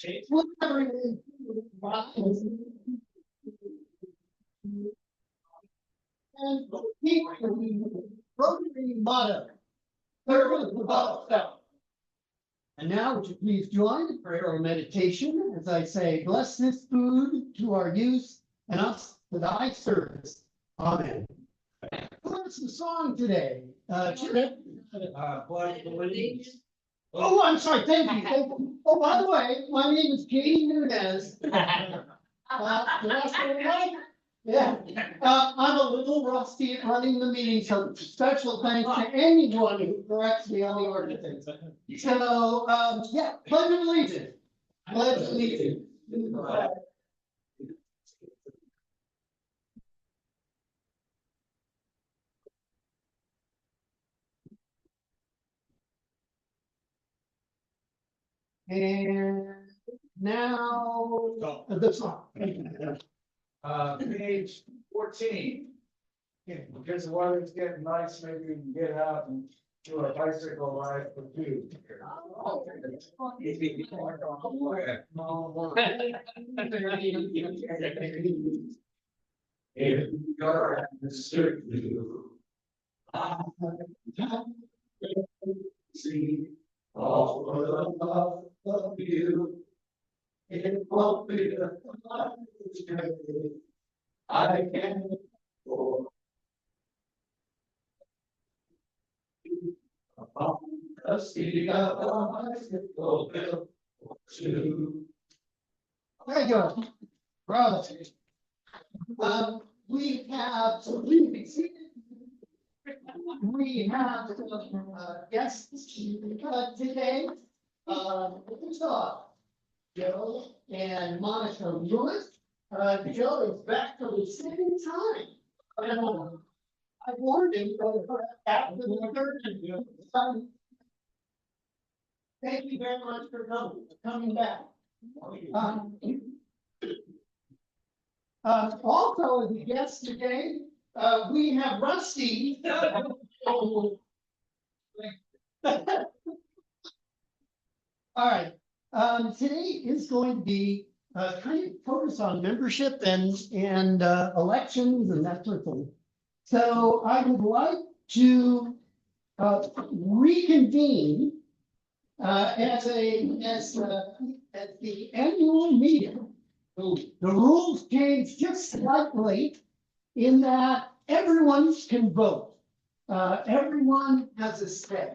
And Rotary motto, service without self. And now would you please join in prayer or meditation as I say, bless this food to our use and us to thy service. Amen. What's the song today? Oh, I'm sorry. Thank you. Oh, by the way, my name is Katie Nunez. Yeah, I'm a little rusty at running the meeting, so special thanks to anyone who corrects me on the ordinance. So, yeah, pledge of allegiance. Pledge of allegiance. And now, the song. Page 14. Because the weather's getting nice, maybe we can get out and do a bicycle ride for food. If you're see all of you. It won't be the I can go upon the city of bicycle bill to. There you go. Bravo. We have, so we be seated. We have guests today. First off, Joe and Monica Lewis. Joe is back for the second time. I warned him after the third. Thank you very much for coming back. Also, as a guest today, we have Rusty. All right. Today is going to be kind of focused on membership and elections and that sort of thing. So I would like to reconvene at the annual meeting. The rules changed just slightly in that everyone can vote. Everyone has a say.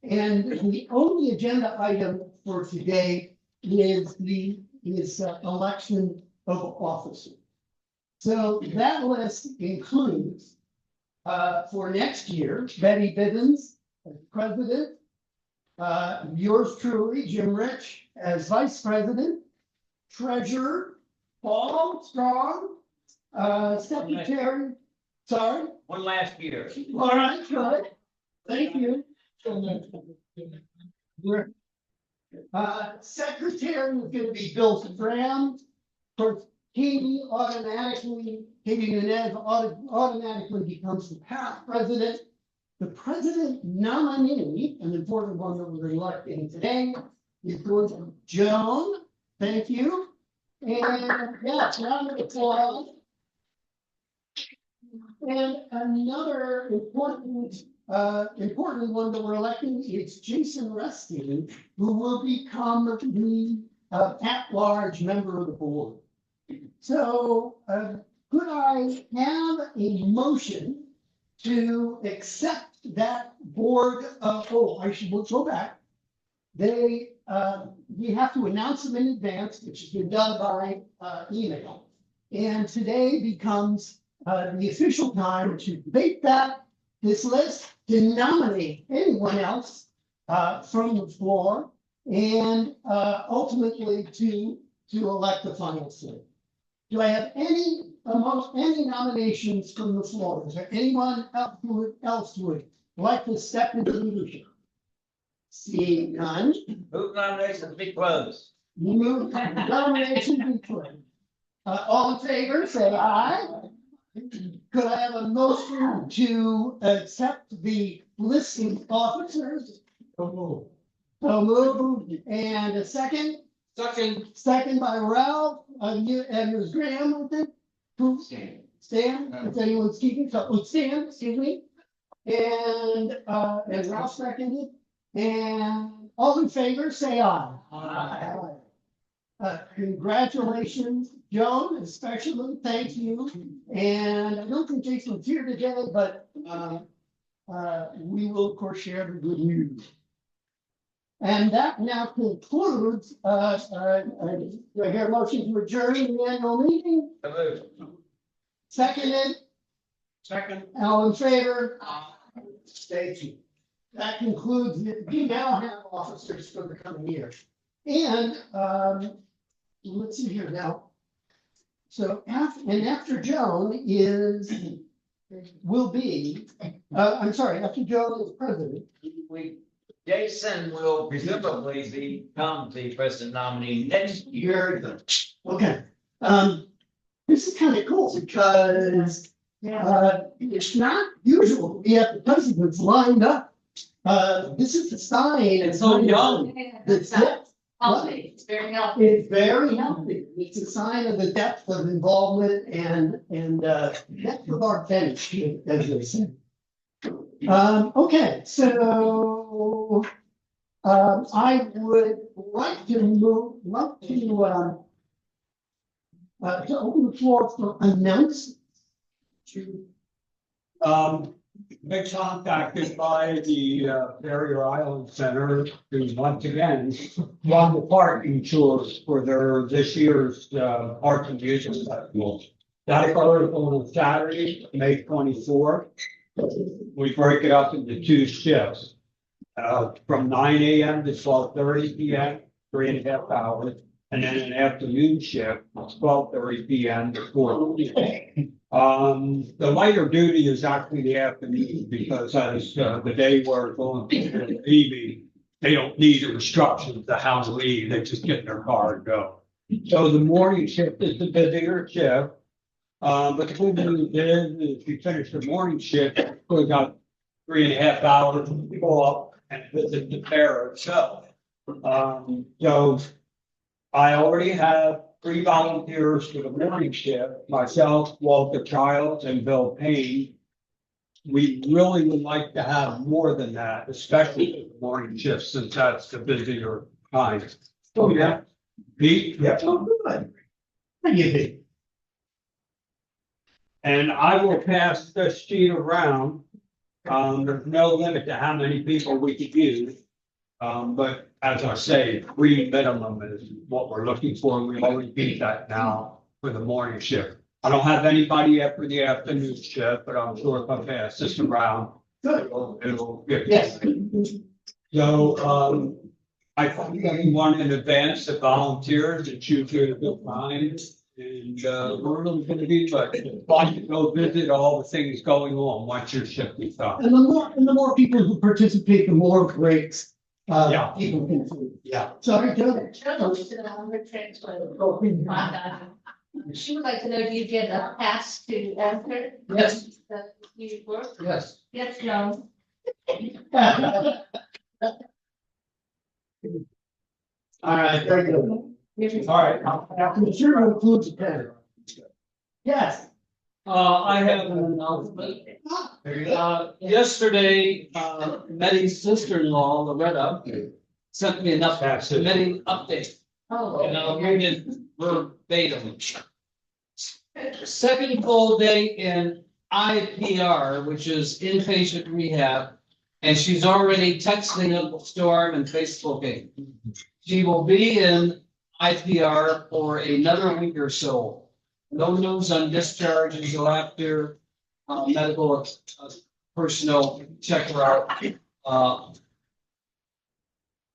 And the only agenda item for today is the election of officers. So that list includes for next year, Betty Bivens as president, yours truly, Jim Rich as vice president, treasurer, Paul Strong, secretary, sorry? One last year. All right, good. Thank you. Secretary is going to be Bill Graham. For Katie Nunez automatically becomes the past president. The president nominee, an important one that we're electing today, is going to be Joan. Thank you. And yes, round of applause. And another important one that we're electing is Jason Rusty, who will become the at-large member of the board. So could I have a motion to accept that board? I should go back. We have to announce them in advance, which has been done by email. And today becomes the official time to debate this list, to nominate anyone else from the floor, and ultimately to elect the final slate. Do I have any nominations from the floor? Is there anyone else who would like to step into leadership? Seeing none. Move nominations be closed. Move nominations be closed. All in favor, say aye. Could I have a motion to accept the listing officers? So moved. And a second? Second by Ralph, and there's Graham with it. Who? Stan, if anyone's speaking, so Stan, excuse me. And Ralph seconded, and all in favor, say aye. Aye. Congratulations, Joan, especially, thank you. And I don't think Jason's here today, but, we will of course share the good news. And that now concludes, do I hear a motion to adjourn the annual meeting? So moved. Seconded, Second. all in favor? Thank you. That concludes, we now have officers for the coming year. And, let's see here now. So after Joan will be, I'm sorry, after Joan is president. Jason will presumably become the president nominee next year. Very good. Okay. This is kind of cool because it's not usual we have the presidents lined up. This is a sign. It's so young. That's Healthy, it's very healthy. It's very healthy. It's a sign of the depth of involvement and depth of our bench, as they say. Okay, so I would like to open the floor for announcements. Been contacted by the Barrier Island Center who once again run the parking tours for their this year's Arts and Music Festival. That occurs on Saturday, May 24th. We break it up into two shifts. From 9 a.m. to 12:30 p.m., 3.5 hours, and then an afternoon shift, 12:30 p.m. to 4 p.m. The lighter duty is actually the afternoon because as the day wears on, the evening, they don't need the instructions to how to leave. They just get in their car and go. So the morning shift is the busier shift. But the good news is if you finish the morning shift, we got 3.5 hours to go up and visit the fair itself. So I already have 3 volunteers for the morning shift, myself, Walter Childs, and Bill Payne. We really would like to have more than that, especially for the morning shift, since that's the busier time. Oh, yeah. Pete? Yeah. Oh, good. Thank you, Pete. And I will pass this sheet around. There's no limit to how many people we could use. But as I say, 3 minimum is what we're looking for. We already beat that now for the morning shift. I don't have anybody yet for the afternoon shift, but I'm sure if I pass this around, it'll get. Yes. So, I thank everyone in advance that volunteers that choose to go find. And, we're really gonna be, but fun to go visit all the things going on once your shift is done. And the more people who participate, the more breaks. Yeah. People can see. Yeah. Sorry, Joe. She would like to know, do you get a pass to enter? Yes. You work? Yes. Yes, no. All right, very good. All right. I'm sure it includes a pen. Yes. I have an announcement. Yesterday, Meddy's sister-in-law, Loretta, sent me an Meddy update, and I'll read it verbatim. Second full day in IPR, which is inpatient rehab, and she's already texting up Storm and Facebooking. She will be in IPR for another week or so. No news on discharge until after medical personnel check her out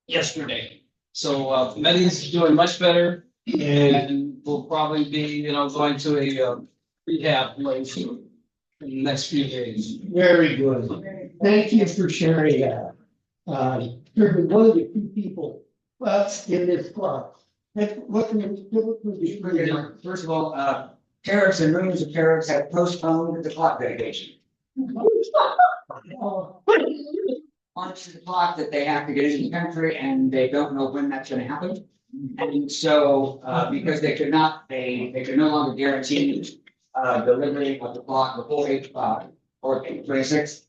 yesterday. So Meddy's doing much better and will probably be, going to a rehab place in the next few days. Very good. Thank you for sharing that. You're one of the few people in this club. First of all, Carrots and millions of Carrots have postponed the clock dedication. On the clock that they have to get into the country and they don't know when that's gonna happen. And so, because they could no longer guarantee, delivery of the clock before 8 o'clock or 8:26.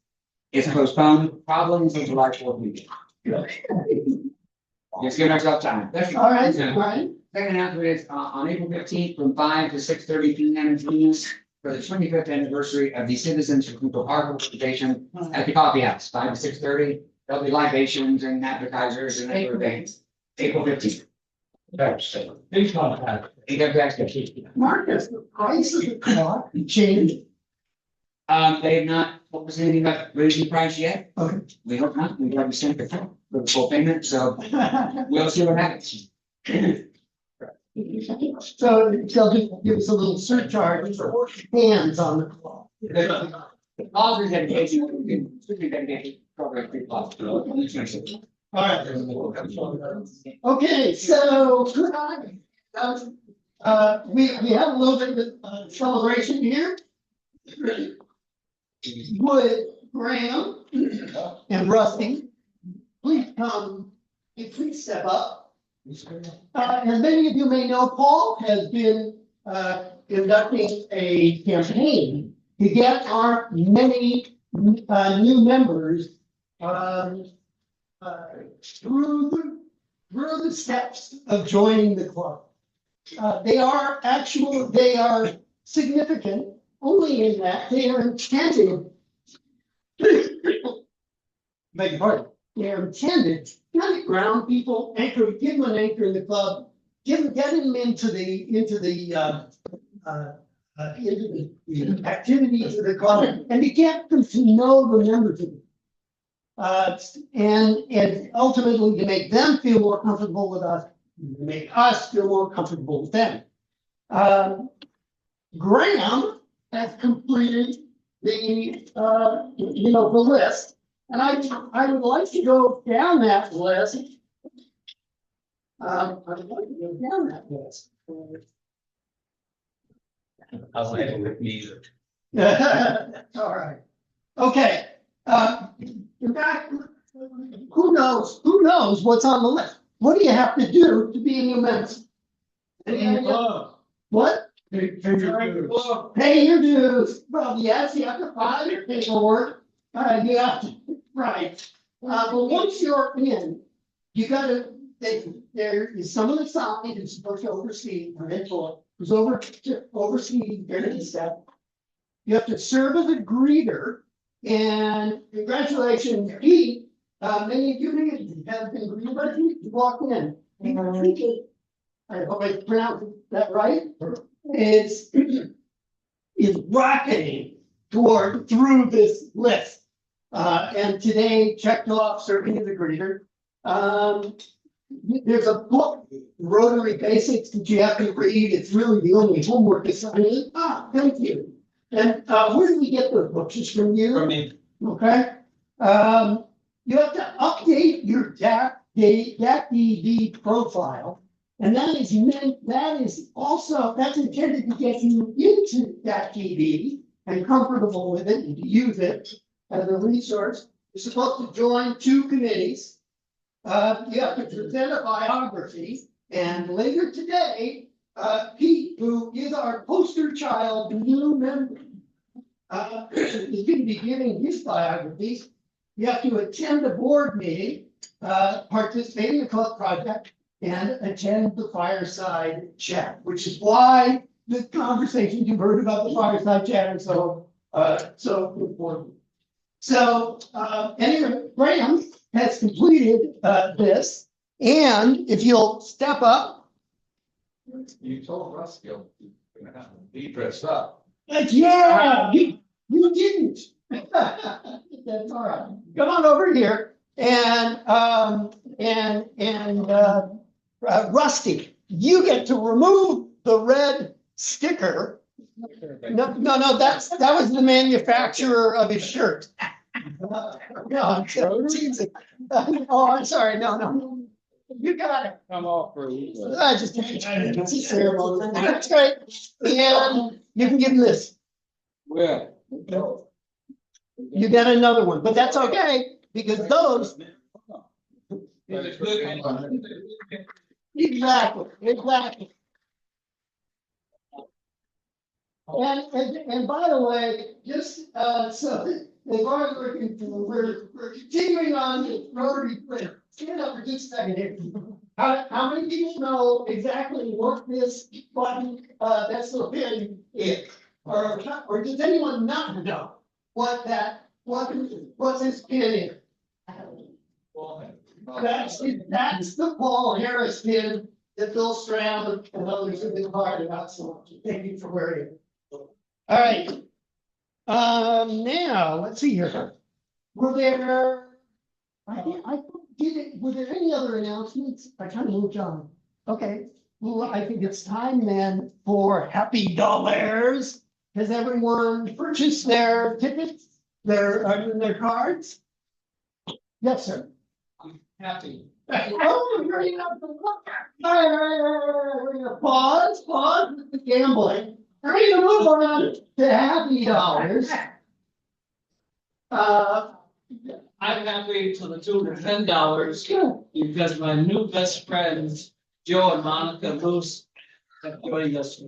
It's postponed, problems of July 4th meeting. Just give ourselves time. All right, all right. Second announcement is on April 15th from 5 to 6:30 p.m. in Phoenix for the 25th anniversary of the Citizens of Cooper Park organization at the coffee house, 5 to 6:30. There'll be libations and appetizers and other things. April 15th. Big contact. You got back to. Marcus, the price of the clock changed. They've not told us anything about raising the price yet. Okay. We hope not. We'd like to send it for the full payment, so we'll see what happens. So they'll just give us a little surcharge for hands on the clock. All the dedication, we can strictly dedicate program free class. All right. Okay, so we have a little bit of celebration here. Would Graham and Rusty please come, please step up. As many of you may know, Paul has been conducting a campaign to get our many new members through the steps of joining the club. They are significant only in that they are intended. Beg your pardon. They are intended to kind of ground people, give them an anchor in the club, get them into the activities of the club, and to get them to know the members of it. And ultimately to make them feel more comfortable with us, make us feel more comfortable with them. Graham has completed the list. And I would like to go down that list. I would like to go down that list. I was having with me either. All right. Okay. In fact, who knows what's on the list? What do you have to do to be a new member? What? Pay your dues. Well, yes, you have to file your paperwork. You have to, right. But once you're in, you gotta, there is someone assigned who's supposed to oversee, or mentor, who's oversee various stuff. You have to serve as a greeter, and congratulations, Pete. Many of you have been greeted by Pete, you walk in. I hope I pronounced that right. Is rocketing through this list. And today checked off serving as a greeter. There's a book, Rotary Basics, that you have to read. It's really the only homework assignment. Thank you. And where do we get those books? Just from you? From me. Okay. You have to update your DAC profile. And that's intended to get you into that TV and comfortable with it and to use it as a resource. You're supposed to join 2 committees. You have to present a biography. And later today, Pete, who is our poster child new member, is going to be giving his biography. You have to attend a board meeting, participate in the club project, and attend the fireside chat, which is why the conversations you've heard about the fireside chat are so important. So anyway, Graham has completed this, and if you'll step up. You told Russ he'll be dressed up. Yeah, you didn't. That's all right. Come on over here, and Rusty, you get to remove the red sticker. No, that was the manufacturer of his shirt. No, I'm teasing. Oh, I'm sorry. No. You got it. Come off for you. I just it's a ceremony. That's right. And you can give him this. Well. You got another one, but that's okay because those. Exactly. And by the way, just, so, as far as we're continuing on the Rotary Meeting. Stand up for just a second here. How many people know exactly what this button, that's the pin is? Or does anyone not know what this pin is? That's the Paul Harris pin that Bill Stroud and others have been talking about, so thank you for wearing it. All right. Now, let's see here. Were there, were there any other announcements? I kind of moved on. Okay, well, I think it's time then for Happy Dollars. Has everyone purchased their tickets, their cards? Yes, sir. Happy. Oh, you're enough to look at. All right, we're gonna pause with the gambling. We're gonna move on to Happy Dollars. I'm happy to the tune of $10 because my new best friends, Joe and Monica Moose, have joined us.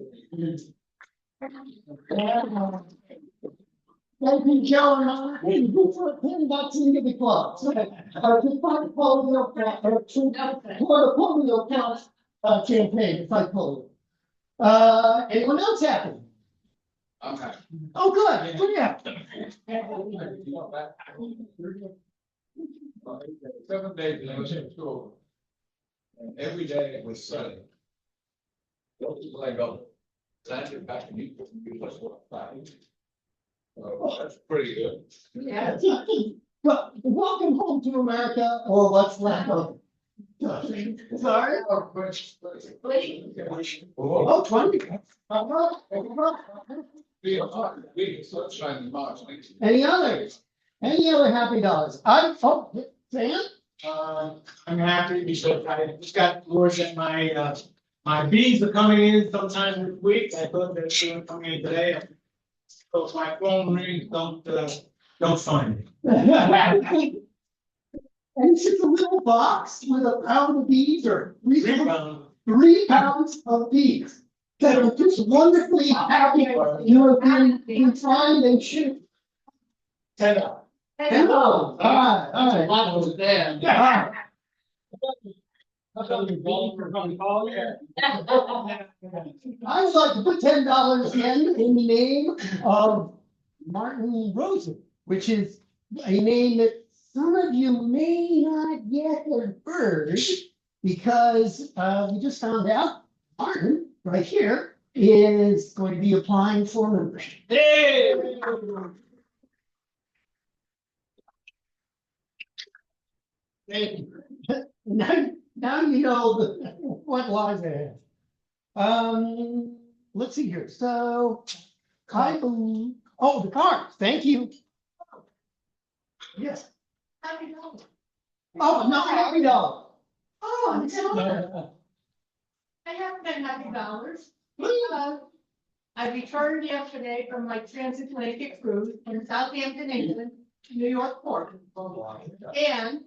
Thank you, Joe. Hey, for $10 into the club. So, the fight polio, for the polio count, campaign, the fight polio. Anyone else happy? Okay. Oh, good. Yeah. 7 days I was in school. And every day it was sunny. Don't you like go? Santa back and you was what? Oh, that's pretty good. Yeah. Well, welcome home to America, or what's left of it. Sorry? Oh, 20. Be a hot week, sunshine in March. Any others? Any other happy dollars? Sam? I'm happy because I just got word that my bees are coming in sometime this week. I thought they were coming in today. So if my phone rings, don't find me. And it's just a little box with a pound of bees or 3 pounds of bees that are just wonderfully happy. You're being find and shoot. $10. All right. A lot was there. Yeah. I would like to put $10 in the name of Martin Rosen, which is a name that some of you may not yet have heard, because we just found out Martin, right here, is going to be applying for membership. Hey! Thank you. Now you know what lies ahead. Let's see here. So I believe, oh, the cards. Thank you. Yes. Happy dollars. Oh, no, happy dollar. Oh, I'm sorry. I haven't been happy dollars. I returned yesterday from my transatlantic cruise from Southampton, England to New York Port. And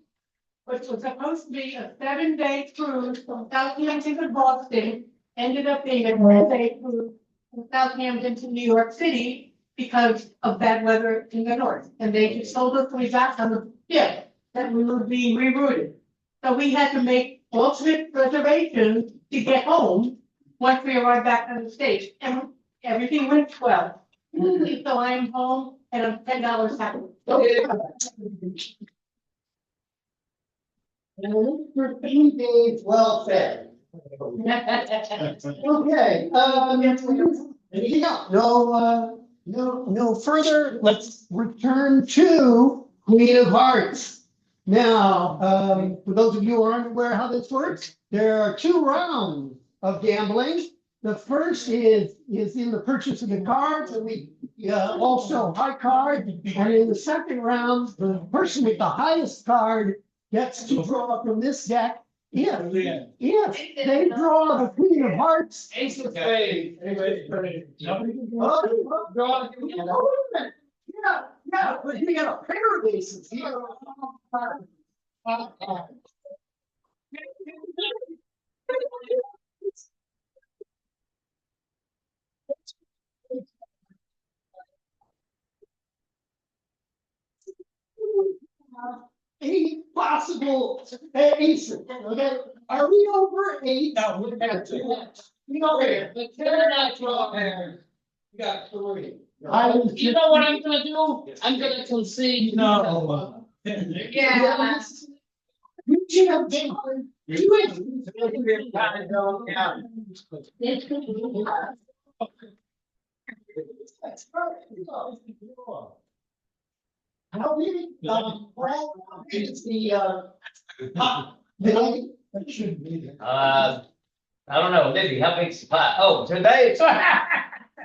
which was supposed to be a 7-day cruise from Southampton to Boston, ended up being a 10-day cruise from Southampton to New York City because of bad weather in the north. And they just told us we got on the 5th that we would be rerouted. So we had to make alternate reservations to get home once we arrived back on the stage, and everything went well. So I'm home and I'm $10 happy. And 15 days well fed. Okay, no further, let's return to Queen of Hearts. Now, for those of you who aren't aware how this works, there are 2 rounds of gambling. The first is in the purchase of the cards, and we also high card. And in the second round, the person with the highest card gets to draw from this deck. If they draw the Queen of Hearts. Ace of spades. Yeah, but we got a pair of aces here. Any possible, ace, okay, are we over eight? No, we got two. You know, But they're not wrong here. We got three. I was You know what I'm gonna do? I'm gonna concede. No. Yeah. You have been. How many, well, it's that shouldn't be there. I don't know, Libby, how big's the pie? Oh, today,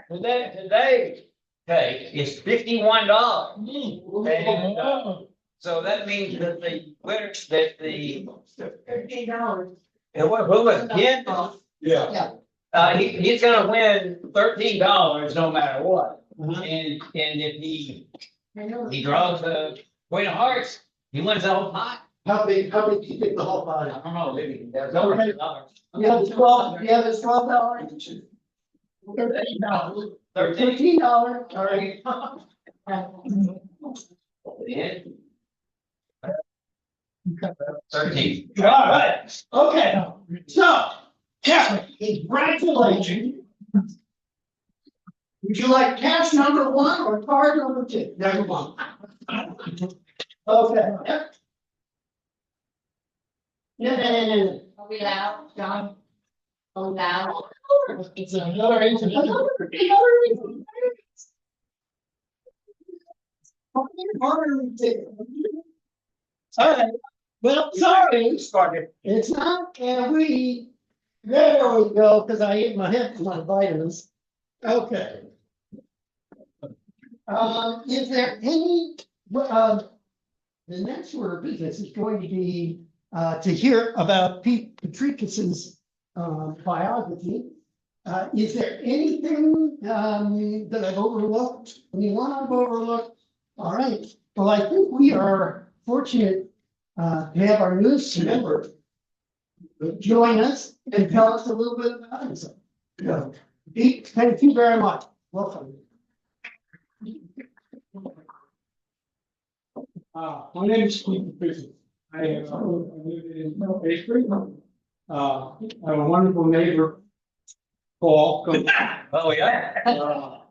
today cake is $51. And, so that means that the winner, that the, $13. and what was it, Ken? Yeah. He's gonna win $13 no matter what. And if he draws the Queen of Hearts, he wins the whole pot. How big do you think the whole I body? don't know, maybe that's over $100. Yeah, it's $12. $13. $13, all right. Yeah. 13. All right, okay, so, Kevin, congratulations. Would you like cash number one or card number two? Number one. Okay. No. Are we loud, John? Oh, loud. It's another incident. All right, well, sorry, it's not, and there we go, because I ate my vitamins. Okay. Is there any, the next order of business is going to be, to hear about Pete Patricus's, biography. Is there anything, that I've overlooked? Anyone I've overlooked? All right, well, I think we are fortunate, to have our newest member join us and tell us a little bit about himself. So, Pete, thank you very much. Welcome. My name is Steve Prison. I live in Bay. I have a wonderful neighbor, Paul. Oh, yeah.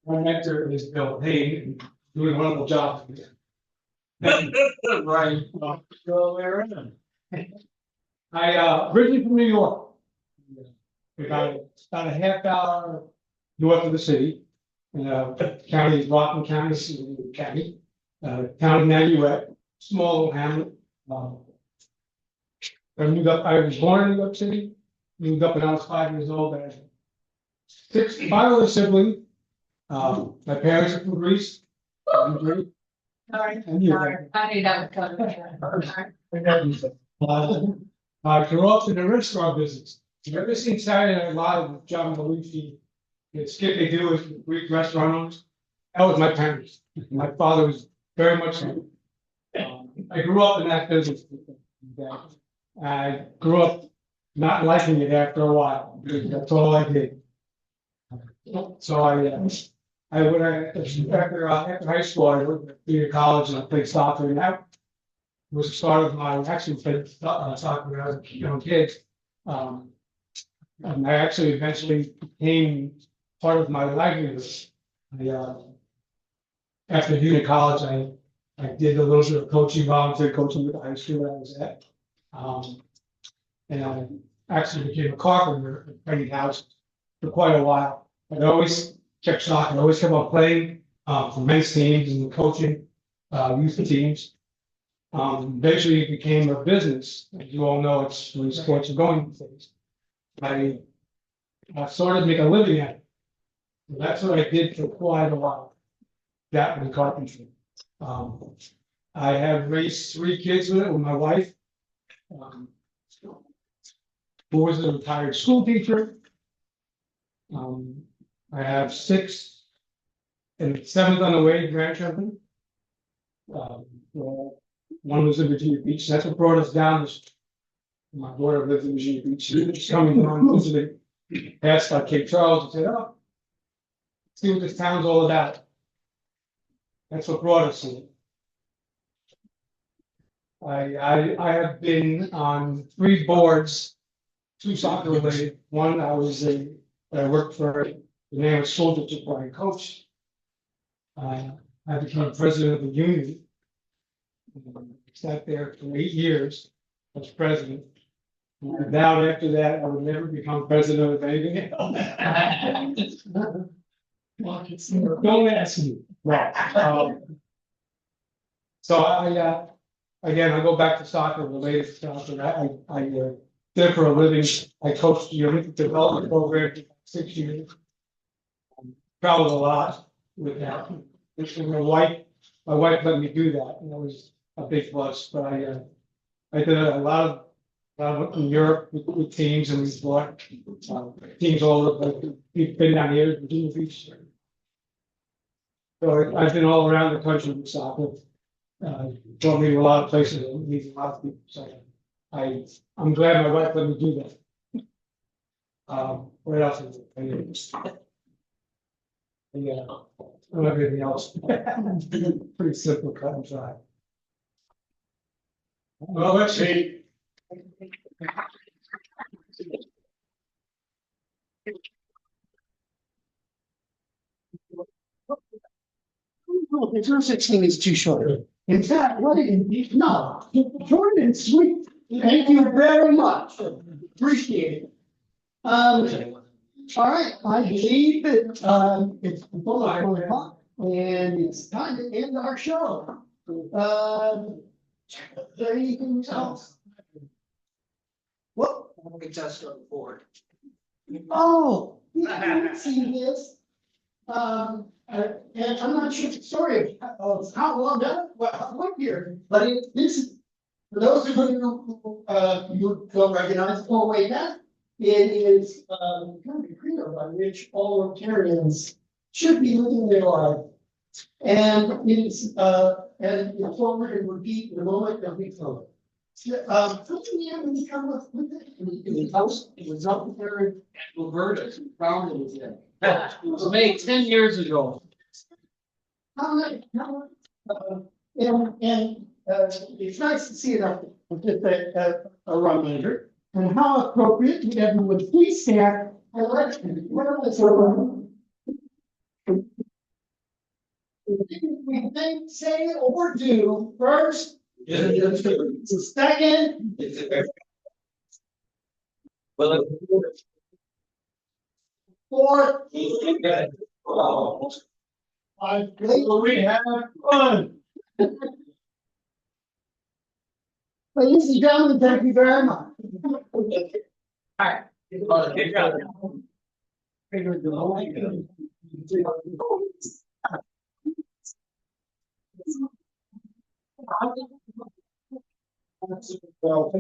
My mentor is Bill Hayden, doing a wonderful job. Right. Go there in. I originally from New York. About a half hour north of the city. County is Rockland County, town of Nanuet, small little hamlet. I was born in New York City, moved up when I was 5 years old. I had five other siblings. My parents are from Greece. Sorry, And you. I knew that was coming. I grew up in the restaurant business. You ever seen Saturday Night Live with John Belushi? The skit they do with Greek restaurant owners? That was my parents. My father was very much so. I grew up in that business. I grew up not liking it after a while. That's all I did. So after high school, I went to college and I played soccer, and that was the start of my actually played soccer when I was a young kid. And I actually eventually became part of my livelihood. After junior college, I did a little bit of coaching, volunteer coaching with the high school that I was at. And I actually became a carpenter at painting houses for quite a while. But I always kept soccer, I always kept on playing for men's teams and coaching youth teams. Eventually it became a business. As you all know, it's when sports are going things. I started to make a living at it. So that's what I did for quite a while. That and carpentry. I have raised 3 kids with it with my wife. Who was a retired school teacher. I have 6 and 7th on the way grandchildren. One was in Virginia Beach. That's what brought us down My daughter lives in Virginia Beach, she's coming down, visiting, passed by Cape Charles, and said, oh, see what this town's all about. That's what brought us here. I have been on 3 boards, 2 soccer related. One, I worked for the name of school district where I coached. I became president of the union. Sat there for 8 years as president. And I vowed after that I would never become president of anything else. Don't ask me. Right. So again, I go back to soccer related stuff, and I did for a living. I coached the Olympic development program for 6 years. Traveled a lot with that. My wife let me do that, and that was a big plus. But I did a lot of in Europe with teams, and we brought teams all over. We've been down here in Virginia Beach. So I've been all around the country with soccer. Brought me to a lot of places, and meet a lot of people. So I'm glad my wife let me do that. What else is it? Yeah, everything else. Pretty simple, cut and dry. Well, let's see. The first 16 is too short. In fact, what it, no, short and sweet. Thank you very much. Appreciate it. All right, I believe that, it's before 4 o'clock and it's time to end our show. Is there anything else? What? We just on the board. Oh, you didn't see this. And I'm not sure, sorry, how long that, what year, but this, for those of you who don't recognize, oh wait, that, it is, kind of a credo by which all Rotarians should be living their life. And it's, and it's what we're going to repeat in a moment that we film it. Something you haven't come up with it, it was house, it was up there in Alberta, found it was there. It was made 10 years ago. And it's nice to see it up with just a reminder. And how appropriate to everyone, please stand and let's, we think, say, or do first. Second. Well, Fourth. I think we have fun. Ladies and gentlemen, thank you very much. good job. Figured the whole thing. Well,